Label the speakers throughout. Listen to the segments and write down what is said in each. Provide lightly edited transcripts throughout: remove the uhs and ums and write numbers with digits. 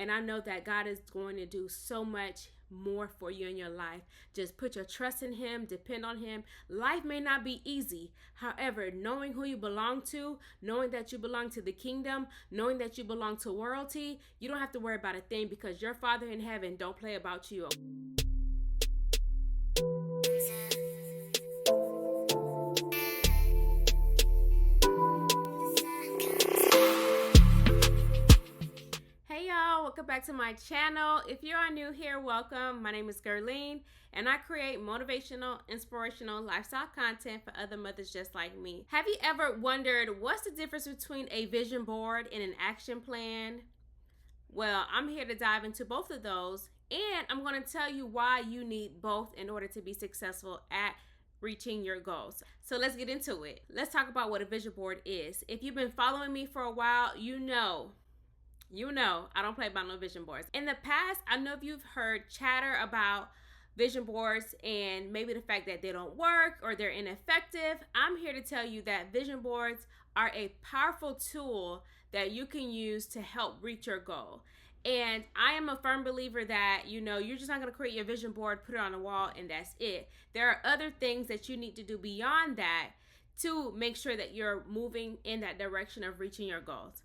Speaker 1: And I know that God is going to do so much more for you in your life. Just put your trust in Him, depend on Him. Life may not be easy. However, knowing who you belong to, knowing that you belong to the kingdom, knowing that you belong to royalty, you don't have to worry about a thing because your Father in heaven don't play about you. Hey y'all, welcome back to my channel. If you are new here, welcome. My name is Guerline and I create motivational, inspirational lifestyle content for other mothers just like me. Have you ever wondered what's the difference between a vision board and an action plan? Well, I'm here to dive into both of those and I'm going to tell you why you need both in order to be successful at reaching your goals. So let's get into it. Let's talk about what a vision board is. If you've been following me for a while, you know I don't play about no vision boards. In the past, I know if you've heard chatter about vision boards and maybe the fact that they don't work or they're ineffective. I'm here to tell you that vision boards are a powerful tool that you can use to help reach your goal. And I am a firm believer that, you're just not going to create your vision board, put it on the wall, and that's it. There are other things that you need to do beyond that to make sure that you're moving in that direction of reaching your goals.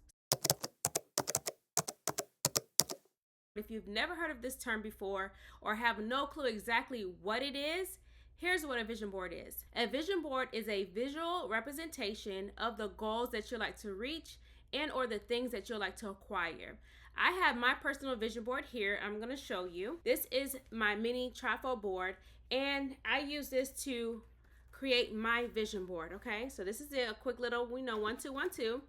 Speaker 1: If you've never heard of this term before or have no clue exactly what it is, here's what a vision board is. A vision board is a visual representation of the goals that you like to reach and or the things that you like to acquire. I have my personal vision board here. I'm going to show you. This is my mini trifold board and I use this to create my vision board. Okay, so this is a quick little, 1, 2, 1, 2.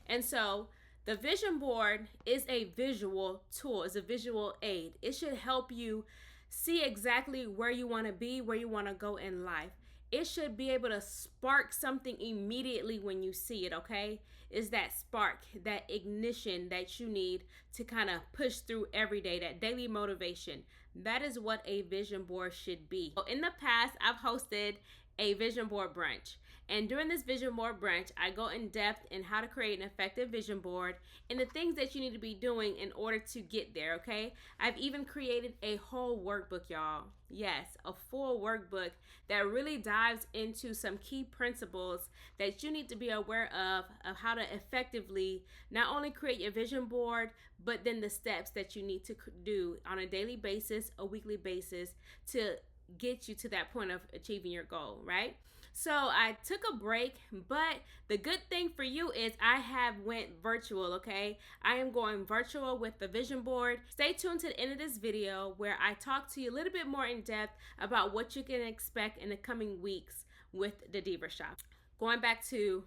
Speaker 1: And so the vision board is a visual tool, it's a visual aid. It should help you see exactly where you want to be, where you want to go in life. It should be able to spark something immediately when you see it, okay? It's that spark, that ignition that you need to kind of push through every day, that daily motivation. That is what a vision board should be. In the past, I've hosted a vision board brunch. And during this vision board brunch, I go in depth in how to create an effective vision board and the things that you need to be doing in order to get there, okay? I've even created a whole workbook, y'all. Yes, a full workbook that really dives into some key principles that you need to be aware of how to effectively not only create your vision board, but then the steps that you need to do on a daily basis, a weekly basis to get you to that point of achieving your goal, right? So I took a break, but the good thing for you is I have went virtual, okay? I am going virtual with the vision board. Stay tuned to the end of this video where I talk to you a little bit more in depth about what you can expect in the coming weeks with the Divra shop. Going back to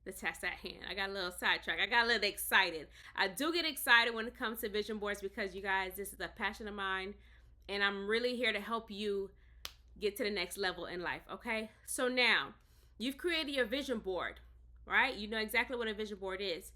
Speaker 1: the task at hand. I got a little sidetracked. I got a little excited. I do get excited when it comes to vision boards because you guys, this is a passion of mine and I'm really here to help you get to the next level in life, okay? So now, you've created your vision board, right? You know exactly what a vision board is.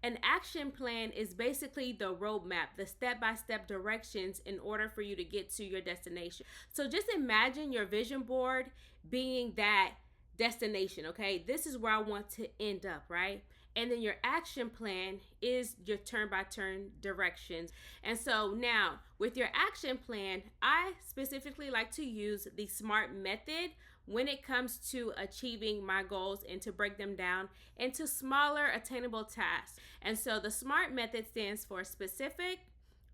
Speaker 1: An action plan is basically the roadmap, the step-by-step directions in order for you to get to your destination. So just imagine your vision board being that destination, okay? This is where I want to end up, right? And then your action plan is your turn-by-turn directions. And so now with your action plan, I specifically like to use the SMART method when it comes to achieving my goals and to break them down into smaller attainable tasks. And so the SMART method stands for specific,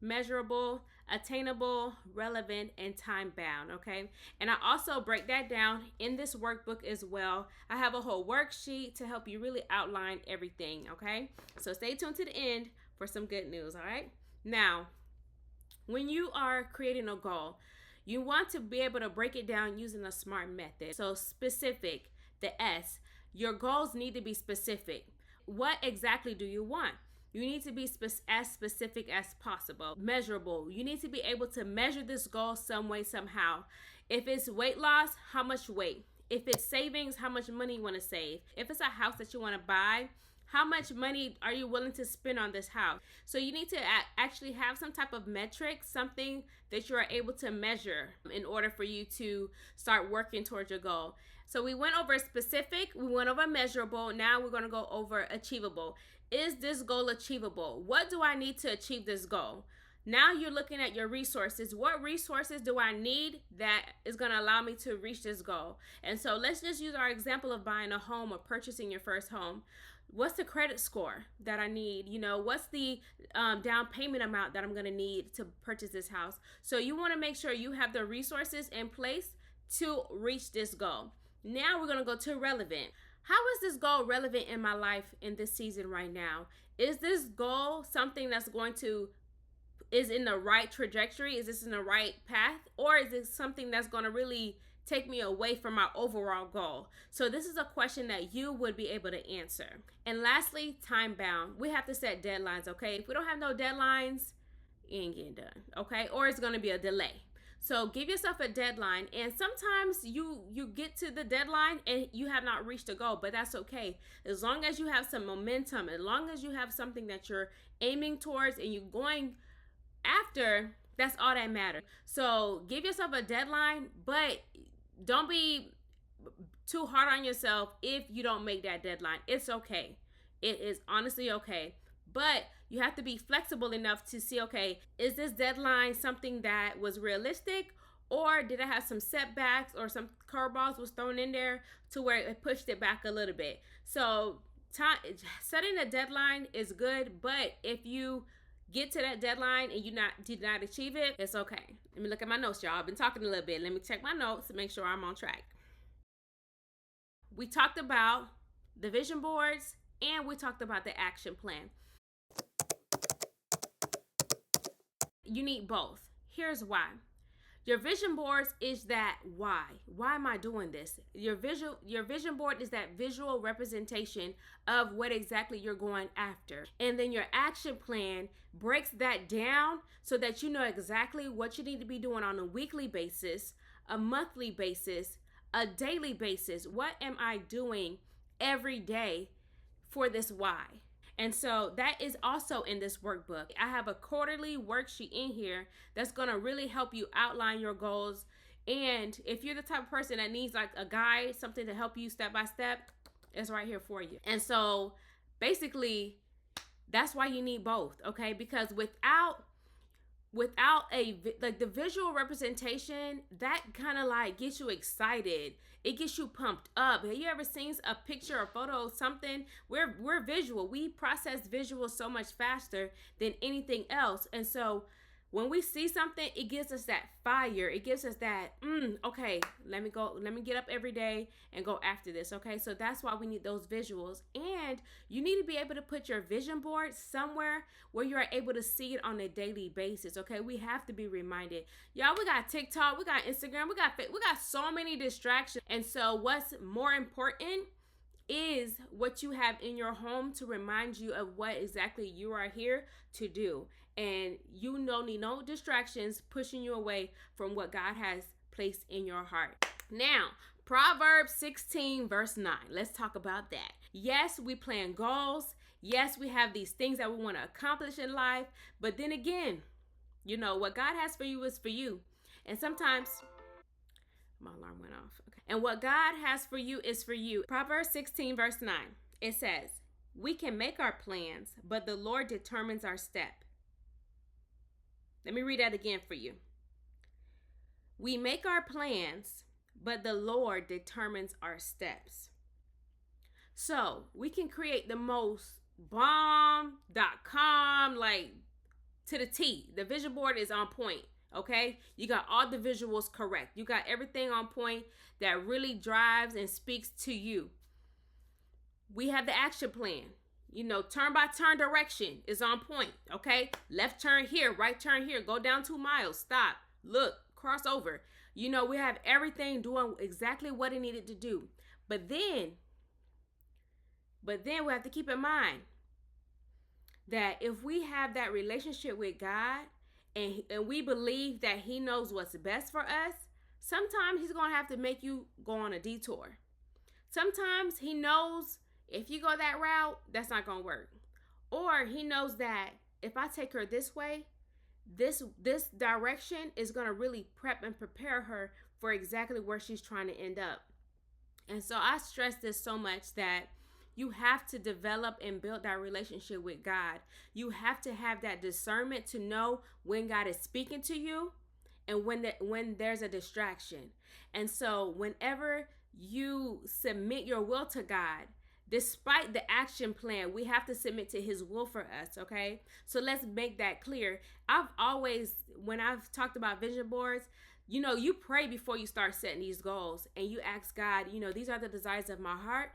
Speaker 1: measurable, attainable, relevant, and time bound, okay? And I also break that down in this workbook as well. I have a whole worksheet to help you really outline everything, okay? So stay tuned to the end for some good news, all right? Now, when you are creating a goal, you want to be able to break it down using a SMART method. So specific, the S, your goals need to be specific. What exactly do you want? You need to be as specific as possible. Measurable. You need to be able to measure this goal some way, somehow. If it's weight loss, how much weight? If it's savings, how much money you want to save? If it's a house that you want to buy, How much money are you willing to spend on this house? So you need to actually have some type of metric, something that you are able to measure in order for you to start working towards your goal. So we went over specific, we went over measurable. Now we're going to go over achievable. Is this goal achievable? What do I need to achieve this goal? Now you're looking at your resources. What resources do I need that is going to allow me to reach this goal? And so let's just use our example of buying a home or purchasing your first home. What's the credit score that I need? What's the down payment amount that I'm going to need to purchase this house? So you want to make sure you have the resources in place to reach this goal. Now we're going to go to relevant. How is this goal relevant in my life in this season right now? Is this goal something that's is in the right trajectory? Is this in the right path? Or is it something that's going to really take me away from my overall goal? So this is a question that you would be able to answer. And lastly, time bound. We have to set deadlines, okay? If we don't have no deadlines, it ain't getting done, okay? Or it's going to be a delay. So give yourself a deadline, and sometimes you get to the deadline and you have not reached a goal, but that's okay. As long as you have some momentum, as long as you have something that you're aiming towards and you're going after, that's all that matters. So give yourself a deadline, but don't be too hard on yourself if you don't make that deadline. It's okay. It is honestly okay. But you have to be flexible enough to see, okay, is this deadline something that was realistic, or did I have some setbacks or some curveballs was thrown in there to where it pushed it back a little bit? So setting a deadline is good, but if you get to that deadline and you did not achieve it, it's okay. Let me look at my notes, y'all. I've been talking a little bit. Let me check my notes to make sure I'm on track. We talked about the vision boards and we talked about the action plan. You need both. Here's why. Your vision boards is that why. Why am I doing this? Your vision board is that visual representation of what exactly you're going after. And then your action plan breaks that down so that you know exactly what you need to be doing on a weekly basis, a monthly basis, a daily basis. What am I doing every day for this why? And so that is also in this workbook. I have a quarterly worksheet in here that's going to really help you outline your goals. And if you're the type of person that needs like a guide, something to help you step by step, it's right here for you. And so basically, that's why you need both, okay? Because without the visual representation, that kind of like gets you excited. It gets you pumped up. Have you ever seen a picture or photo of something? We're visual. We process visuals so much faster than anything else. And so when we see something, it gives us that fire. It gives us that, okay, let me get up every day and go after this, okay? So that's why we need those visuals. And you need to be able to put your vision board somewhere where you're able to see it on a daily basis, okay? We have to be reminded. Y'all, we got TikTok, we got Instagram, we got so many distractions. And so what's more important is what you have in your home to remind you of what exactly you are here to do. And you don't need no distractions pushing you away from what God has placed in your heart. Now, Proverbs 16 verse 9. Let's talk about that. Yes, we plan goals. Yes, we have these things that we want to accomplish in life. But then again, what God has for you is for you. And sometimes my alarm went off. Okay. And what God has for you is for you. Proverbs 16 verse 9. It says, we can make our plans, but the Lord determines our step. Let me read that again for you. We make our plans, but the Lord determines our steps. So we can create the most bomb.com, like to the T. The vision board is on point, okay? You got all the visuals correct. You got everything on point that really drives and speaks to you. We have the action plan. Turn by turn direction is on point, okay? Left turn here, right turn here, go down 2 miles, stop, look, cross over. We have everything doing exactly what it needed to do. But then we have to keep in mind that if we have that relationship with God and we believe that he knows what's best for us, sometimes he's going to have to make you go on a detour. Sometimes he knows if you go that route, that's not going to work. Or he knows that if I take her this way, this direction is going to really prep and prepare her for exactly where she's trying to end up. And so I stress this so much that you have to develop and build that relationship with God. You have to have that discernment to know when God is speaking to you and when there's a distraction. And so whenever you submit your will to God, despite the action plan, we have to submit to his will for us, okay? So let's make that clear. I've always, when I've talked about vision boards, you pray before you start setting these goals and you ask God, these are the desires of my heart.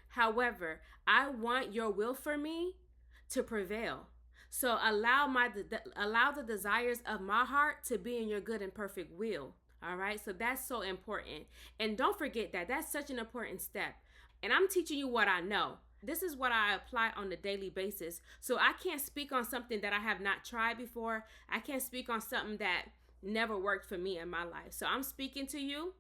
Speaker 1: However, I want your will for me to prevail. So allow the desires of my heart to be in your good and perfect will. All right. So that's so important. And don't forget that that's such an important step. And I'm teaching you what I know. This is what I apply on a daily basis. So I can't speak on something that I have not tried before. I can't speak on something that never worked for me in my life. So I'm speaking to you,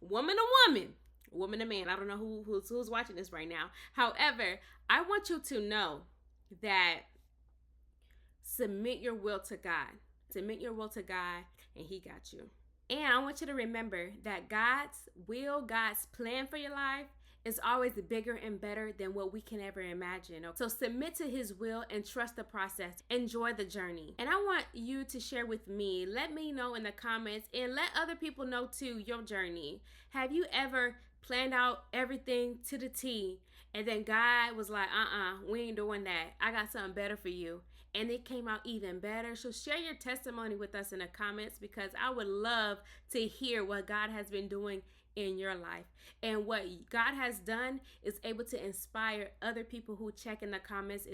Speaker 1: woman to man. I don't know who's watching this right now. However, I want you to know that submit your will to God. Submit your will to God and he got you. And I want you to remember that God's will, God's plan for your life is always bigger and better than what we can ever imagine. So submit to his will and trust the process. Enjoy the journey. And I want you to share with me. Let me know in the comments and let other people know too your journey. Have you ever planned out everything to the T and then God was like, we ain't doing that. I got something better for you. And it came out even better. So share your testimony with us in the comments because I would love to hear what God has been doing in your life. And what God has done is able to inspire other people who check in the comments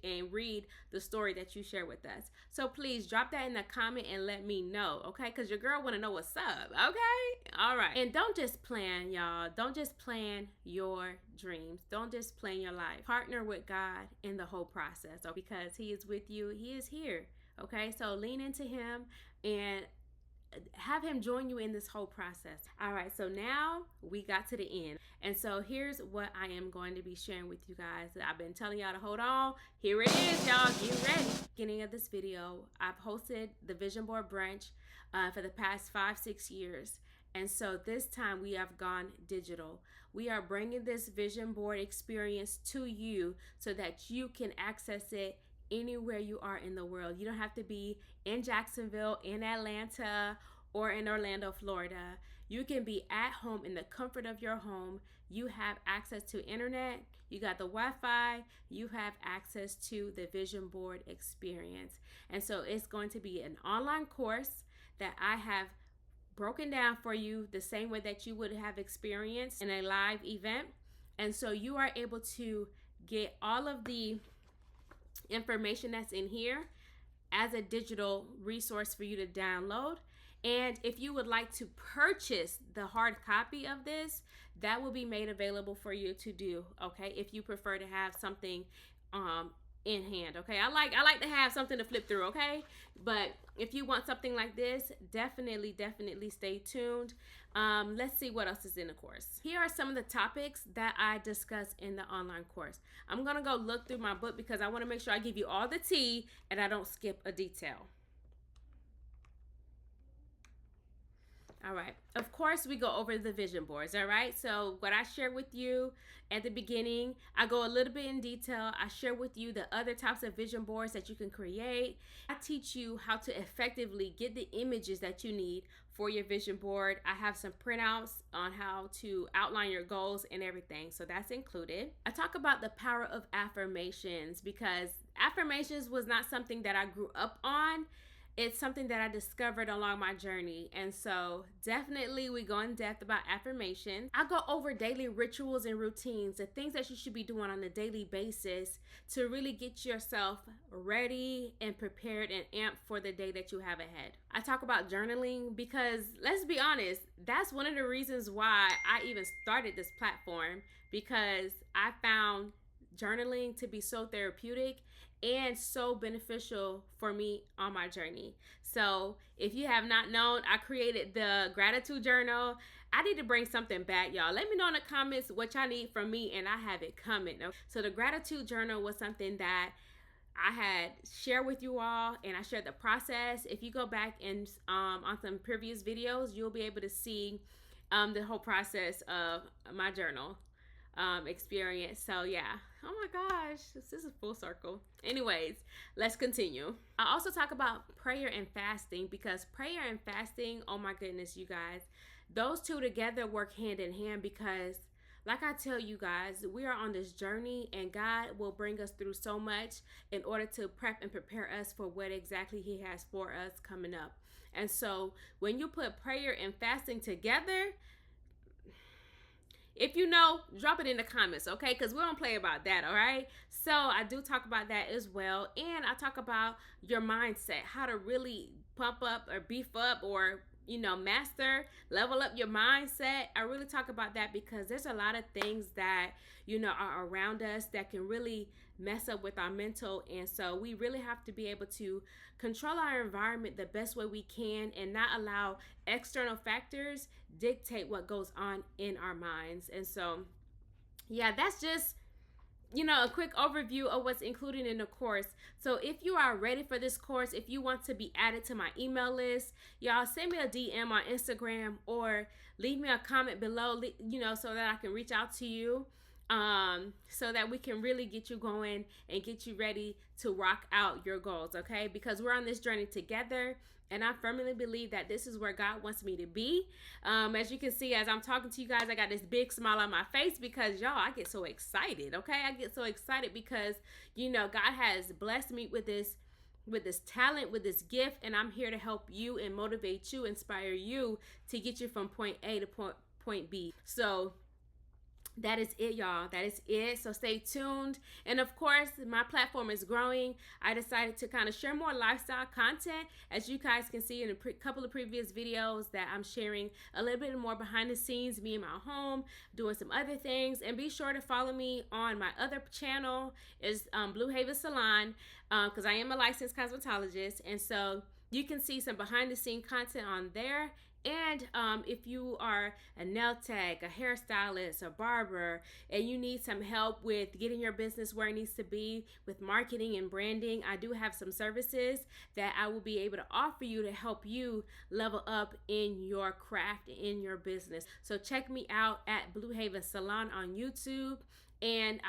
Speaker 1: and read the story that you share with us. So please drop that in the comment and let me know, okay? Because your girl want to know what's up, okay? All right. And don't just plan, y'all. Don't just plan your dreams. Don't just plan your life. Partner with God in the whole process because he is with you. He is here, okay? So lean into him and have him join you in this whole process. All right, so now we got to the end. And so here's what I am going to be sharing with you guys. I've been telling y'all to hold on. Here it is, y'all. Get ready. Beginning of this video, I've hosted the Vision Board Brunch for the past 5-6 years. And so this time we have gone digital. We are bringing this vision board experience to you so that you can access it anywhere you are in the world. You don't have to be in Jacksonville, in Atlanta, or in Orlando, Florida. You can be at home in the comfort of your home. You have access to internet. You got the Wi-Fi. You have access to the vision board experience. And so it's going to be an online course that I have broken down for you the same way that you would have experienced in a live event. And so you are able to get all of the information that's in here as a digital resource for you to download. And if you would like to purchase the hard copy of this, that will be made available for you to do, okay? If you prefer to have something in hand, okay? I like to have something to flip through, okay? But if you want something like this, definitely stay tuned. Let's see what else is in the course. Here are some of the topics that I discuss in the online course. I'm gonna go look through my book because I want to make sure I give you all the tea and I don't skip a detail. All right. Of course, we go over the vision boards. All right. So what I share with you at the beginning, I go a little bit in detail. I share with you the other types of vision boards that you can create. I teach you how to effectively get the images that you need for your vision board. I have some printouts on how to outline your goals and everything. So that's included. I talk about the power of affirmations because affirmations was not something that I grew up on. It's something that I discovered along my journey. And so definitely we go in depth about affirmations. I go over daily rituals and routines, the things that you should be doing on a daily basis to really get yourself ready and prepared and amped for the day that you have ahead. I talk about journaling because let's be honest, that's one of the reasons why I even started this platform, because I found journaling to be so therapeutic and so beneficial for me on my journey. So if you have not known, I created the gratitude journal. I need to bring something back, y'all. Let me know in the comments what y'all need from me, and I have it coming. So the gratitude journal was something that I had shared with you all, and I shared the process. If you go back and on some previous videos, you'll be able to see the whole process of my journal experience. So yeah, oh my gosh, this is full circle. Anyways, let's continue. I also talk about prayer and fasting, because prayer and fasting, oh my goodness, you guys, those two together work hand in hand, because like I tell you guys, we are on this journey, and God will bring us through so much in order to prep and prepare us for what exactly He has for us coming up. And so when you put prayer and fasting together, if you know, drop it in the comments, okay? Because we don't play about that, all right? So I do talk about that as well. And I talk about your mindset, how to really pump up or beef up or, master, level up your mindset. I really talk about that because there's a lot of things that, are around us that can really mess up with our mental. And so we really have to be able to control our environment the best way we can and not allow external factors dictate what goes on in our minds. And so, yeah, that's just a quick overview of what's included in the course. So if you are ready for this course, if you want to be added to my email list, y'all send me a DM on Instagram or leave me a comment below, so that I can reach out to you, so that we can really get you going and get you ready to rock out your goals, okay? Because we're on this journey together, and I firmly believe that this is where God wants me to be. As you can see, as I'm talking to you guys, I got this big smile on my face because, y'all, I get so excited, okay? I get so excited because, God has blessed me with this talent, with this gift, and I'm here to help you and motivate you, inspire you to get you from point A to point B. So that is it, y'all. That is it. So stay tuned. And of course, my platform is growing. I decided to kind of share more lifestyle content. As you guys can see in a couple of previous videos, that I'm sharing a little bit more behind the scenes, me in my home, doing some other things. And be sure to follow me on my other channel, is Blue Haven Salon, because I am a licensed cosmetologist. And so you can see some behind the scene content on there. And if you are a nail tech, a hairstylist, a barber, and you need some help with getting your business where it needs to be with marketing and branding, I do have some services that I will be able to offer you to help you level up in your craft, in your business. So check me out at Blue Haven Salon on YouTube, and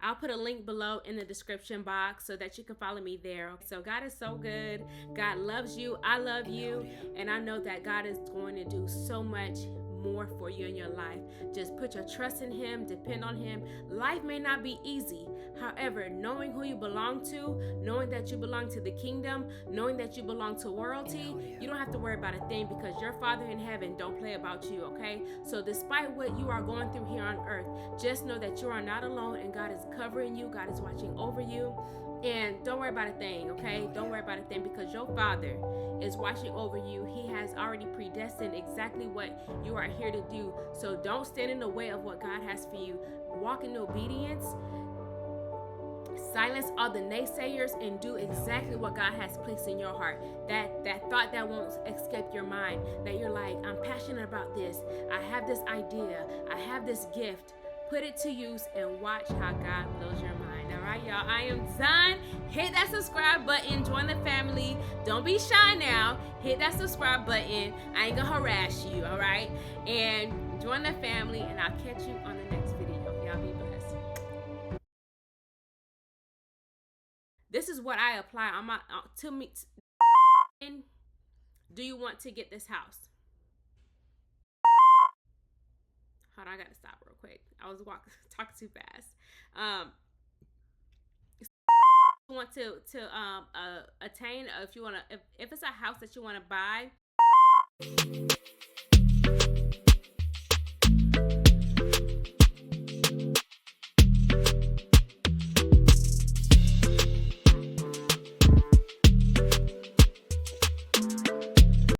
Speaker 1: I'll put a link below in the description box so that you can follow me there. So God is so good. God loves you. I love you. And I know that God is going to do so much more for you in your life. Just put your trust in Him, depend on Him. Life may not be easy. However, knowing who you belong to, knowing that you belong to the kingdom, knowing that you belong to royalty, you don't have to worry about a thing, because your Father in heaven don't play about you, okay? So despite what you are going through here on earth, just know that you are not alone, and God is covering you. God is watching over you. And don't worry about a thing, okay? Don't worry about a thing, because your Father is watching over you. He has already predestined exactly what you are here to do. So don't stand in the way of what God has for you. Walk in obedience. Silence all the naysayers and do exactly what God has placed in your heart. That thought that won't escape your mind, that you're like, I'm passionate about this. I have this idea. I have this gift. Put it to use and watch how God blows your mind. All right, y'all, I am done. Hit that subscribe button. Join the family. Don't be shy now. Hit that subscribe button. I ain't gonna harass you, all right? And join the family, and I'll catch you on the next video. Y'all be blessed. This is what I apply on my to me. Do you want to get this house? Hold on, I gotta stop real quick. I was talking too fast. Want to attain, if you want to, if it's a house that you want to buy.